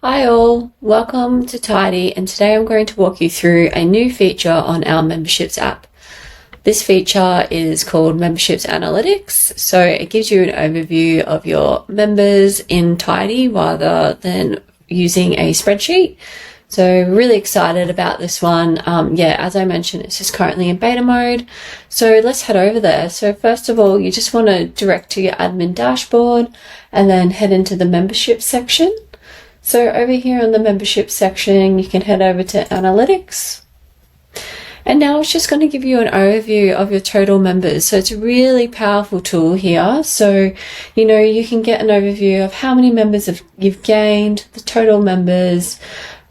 Hi all, welcome to Tidy, and today I'm going to walk you through a new feature on our memberships app. This feature is called Memberships Analytics, so it gives you an overview of your members in Tidy rather than using a spreadsheet. So really excited about this one. As I mentioned, it's just currently in beta mode. So let's head over there. So first of all, you just want to direct to your admin dashboard and then head into the membership section. So over here on the membership section, you can head over to analytics. And now it's just going to give you an overview of your total members. So it's a really powerful tool here. So, you can get an overview of how many members you've gained, the total members,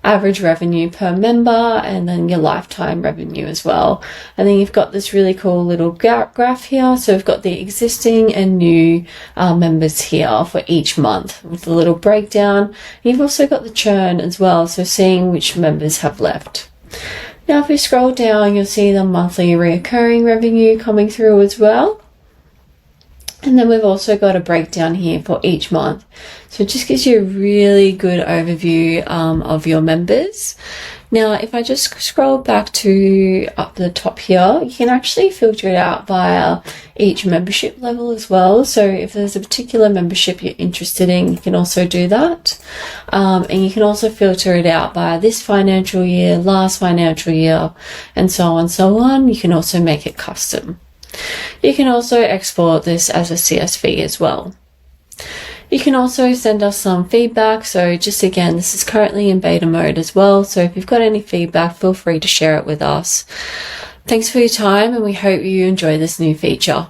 average revenue per member, and then your lifetime revenue as well. And then you've got this really cool little graph here. So we've got the existing and new members here for each month with a little breakdown. You've also got the churn as well, so seeing which members have left. Now if we scroll down, you'll see the monthly recurring revenue coming through as well. And then we've also got a breakdown here for each month. So it just gives you a really good overview of your members. Now, if I just scroll back to up the top here, you can actually filter it out via each membership level as well. So if there's a particular membership you're interested in, you can also do that. And you can also filter it out by this financial year, last financial year, and so on and so on. You can also make it custom. You can also export this as a CSV as well. You can also send us some feedback. So just again, this is currently in beta mode as well. So if you've got any feedback, feel free to share it with us. Thanks for your time, and we hope you enjoy this new feature.